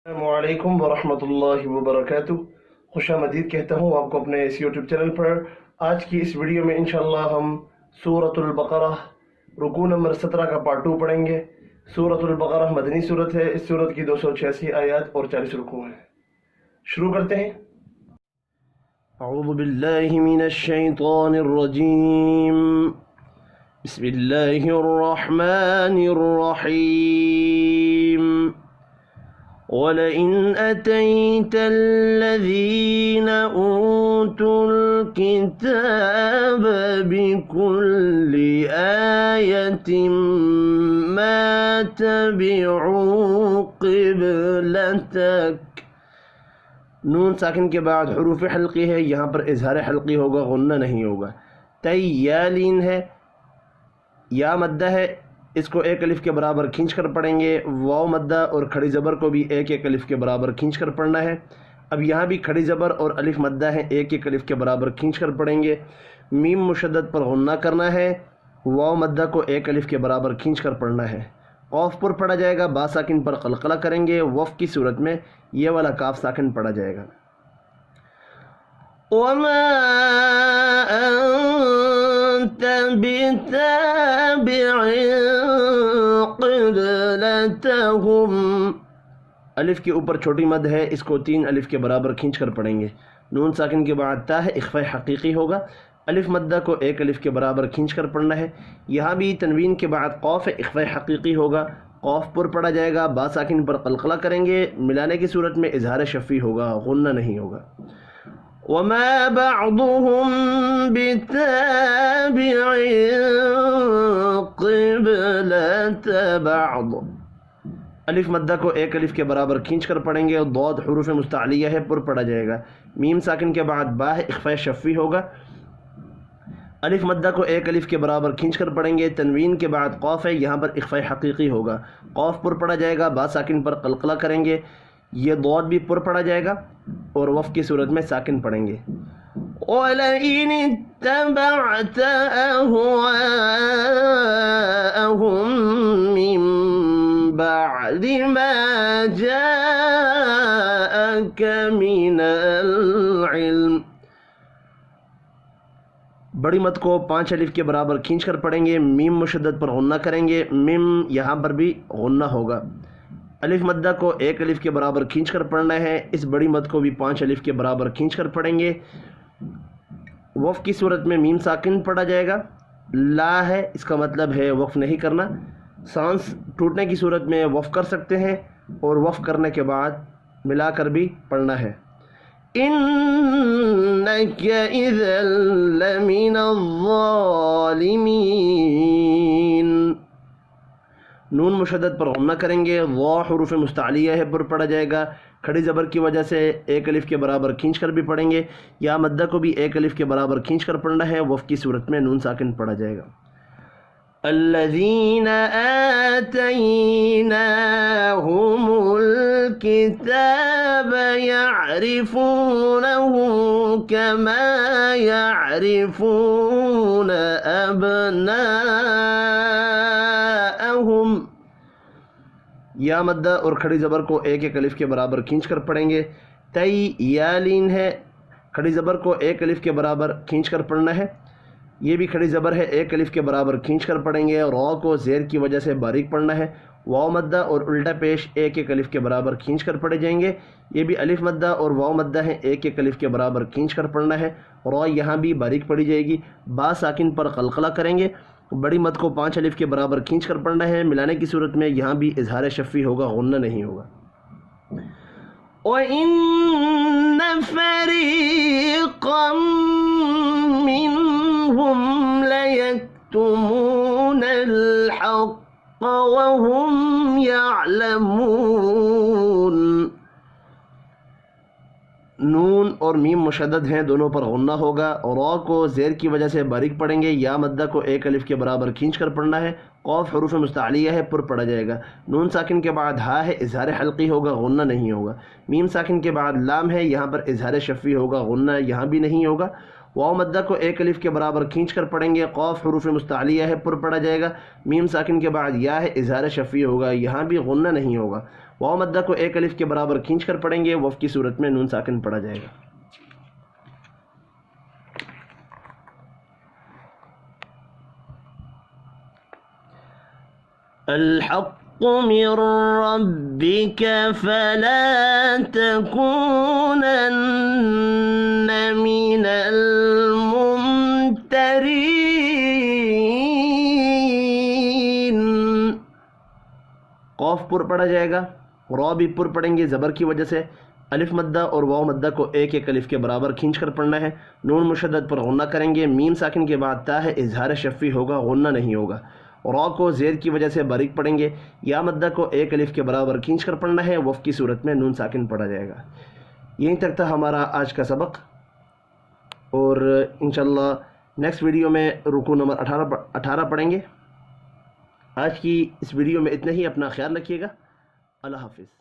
अस्सलामुअलैकुम वरहमतुल्लाहि वबरकातुह। खुश आमदीद कहता हूँ आपको अपने इस यूट्यूब चैनल पर। आज की इस वीडियो में इंशाअल्लाह हम सूरतुल बकरा रुकू नंबर 17 का पार्ट 2 पढ़ेंगे। सूरतुल बकरा मदनी सूरत है। इस सूरत की 286 आयत और 40 रुकू हैं। शुरू करते हैं। अऊज़ु बिल्लाहि मिनश शैतानिर रजीम। बिस्मिल्लाहिर रहमानिर रहीम। वलइन अतैत अल्लज़ीन ऊतुल किताब बिकुल्लि आयतिन मा तबिउ क़िबलतक। नून साकिन के बाद हुरूफ हल्की है, यहाँ पर इजहार हल्की होगा, गुन्ना नहीं होगा। तैयालीन है, या मद्दा है, इसको एक अलिफ के बराबर खींच कर पढ़ेंगे। वाव मद्दा और खड़ी ज़बर को भी एक एक अलिफ के बराबर खींच कर पढ़ना है। अब यहाँ भी खड़ी ज़बर और अलिफ मद्दा है, एक एक अलिफ के बराबर खींच कर पढ़ेंगे। मीम मुशद्दद पर गुन्ना करना है। वाव मद्दा को एक अलिफ के बराबर खींच कर पढ़ना है। औफ पर पढ़ा जाएगा, बा साकिन पर कलकला करेंगे। वफ़ की सूरत में ये वाला काफ साकिन पढ़ा जाएगा। वमा अंत बिताबिअ क़िबलतहुम। अलिफ के ऊपर छोटी मद है, इसको 3 अलिफ के बराबर खींच कर पढ़ेंगे। नून साकिन के बाद ता है, इख्फ़ा हकीकी होगा। अलिफ मद्दा को एक अलिफ के बराबर खींच कर पढ़ना है। यहाँ भी तनवीन के बाद क़ौफ़ है, इख्फ़ा हकीकी होगा। क़ौफ़ पर पढ़ा जाएगा, बा साकिन पर कलकला करेंगे। मिलाने की सूरत में इजहार शफ़ी होगा, गुन्ना नहीं होगा। वमा बअदुहुम बिताबिअ क़िबलत बअद। अलिफ मद्दा को एक अलिफ के बराबर खींच कर पढ़ेंगे और दौद हुरूफ मुस्तअलिया है, पर पढ़ा जाएगा। मीम साकिन के बाद बा है, इख्फ़ा शफ़ी होगा। अलिफ मद्दा को एक अलिफ के बराबर खींच कर पढ़ेंगे। तनवीन के बाद क़ौफ़ है, यहाँ पर इख्फ़ा हकीकी होगा। क़ौफ़ पर पढ़ा जाएगा, बा साकिन पर कलकला करेंगे। ये दौद भी पर पढ़ा जाएगा और वफ़ की सूरत में साकिन पढ़ेंगे। वलइन इत्तबअत अहवाअहुम मिन बअदि मा जाअक मिनल इल्म। बड़ी मत को 5 अलिफ के बराबर खींच कर पढ़ेंगे। मीम मुशद्दद पर गुन्ना करेंगे। मीम यहाँ पर भी गुन्ना होगा। अलिफ मद्दा को एक अलिफ के बराबर खींच कर पढ़ना है। इस बड़ी मत को भी 5 अलिफ के बराबर खींच कर पढ़ेंगे। वफ़ की सूरत में मीम साकिन पढ़ा जाएगा। ला है, इसका मतलब है वफ़ नहीं करना। सांस टूटने की सूरत में वफ़ कर सकते हैं और वफ़ करने के बाद मिलाकर भी पढ़ना है। इन्नक इज़न लमिनज़्ज़ालिमीन। नून मुशद्दद पर गुन्ना करेंगे। वाह हुरूफ मुस्तअलिया है, पर पढ़ा जाएगा। खड़ी ज़बर की वजह से एक अलिफ के बराबर खींच कर भी पढ़ेंगे। या मद्दा को भी एक अलिफ के बराबर खींच कर पढ़ना है। वफ़ की सूरत में नून साकिन पढ़ा जाएगा। अल्लज़ीन आतैनाहुमुल किताब यअरिफूनहु कमा यअरिफून अबनाअहुम। या मद्दा और खड़ी ज़बर को एक एक अलिफ के बराबर खींच कर पढ़ेंगे। तैयालीन है, खड़ी ज़बर को एक अलिफ के बराबर खींच कर पढ़ना है। ये भी खड़ी ज़बर है, एक अलिफ के बराबर खींच कर पढ़ेंगे। रॉ को ज़ेर की वजह से बारीक पढ़ना है। वाव मद्दा और उल्टा पेश एक एक अलिफ के बराबर खींच कर पढ़े जाएंगे। ये भी अलिफ मद्दा और वाव मद्दा है, एक एक अलिफ के बराबर खींच कर पढ़ना है। रॉ यहाँ भी बारीक पढ़ी जाएगी। बा साकिन पर कलकला करेंगे। बड़ी मद को 5 अलिफ के बराबर खींच कर पढ़ना है। मिलाने की सूरत में यहाँ भी इजहार शफ़ी होगा, गुन्ना नहीं होगा। वइन्न फ़रीक़म मिनहुम लयक्तुमूनल हक़्क़ वहुम यअलमून। नून और मीम मुशद्दद हैं, दोनों पर गुन्ना होगा। और रॉ को ज़ेर की वजह से बारीक पढ़ेंगे। या मद्दा को एक अलिफ के बराबर खींच कर पढ़ना है। क़ौफ़ हुरूफ मुस्तअलिया है, पर पढ़ा जाएगा। नून साकिन के बाद हा है, इजहार हल्की होगा, गुन्ना नहीं होगा। मीम साकिन के बाद लाम है, यहाँ पर इजहार शफ़ी होगा, गुन्ना यहाँ भी नहीं होगा। واو مدہ کو ایک الف کے برابر کھینچ کر پڑھیں گے. قاف حروف مستعلیہ ہے پر پڑھا جائے گا. میم ساکن کے بعد یا ہے اظہار شفیع ہوگا, یہاں بھی غنہ نہیں ہوگا. واو مدہ کو ایک الف کے برابر کھینچ کر پڑھیں گے. وف کی صورت میں نون ساکن پڑھا جائے گا. الحق من ربك فلا تكونن من الممترين. قاف پر پڑھا جائے گا, را بھی پر پڑھیں گے زبر کی وجہ سے. الف مدہ اور واو مدہ کو ایک ایک الف کے برابر کھینچ کر پڑھنا ہے. نون مشدد پر غنہ کریں گے. میم ساکن کے بعد تا ہے اظہار شفیع ہوگا, غنہ نہیں ہوگا. را کو زیر کی وجہ سے باریک پڑھیں گے. یا مدہ کو ایک الف کے برابر کھینچ کر پڑھنا ہے. وف کی صورت میں نون ساکن پڑھا جائے گا. یہیں تک تھا ہمارا آج کا سبق, اور انشاءاللہ نیکسٹ ویڈیو میں رکوع نمبر 18 پڑھیں گے. آج کی اس ویڈیو میں اتنا ہی. اپنا خیال رکھیے گا. اللہ حافظ.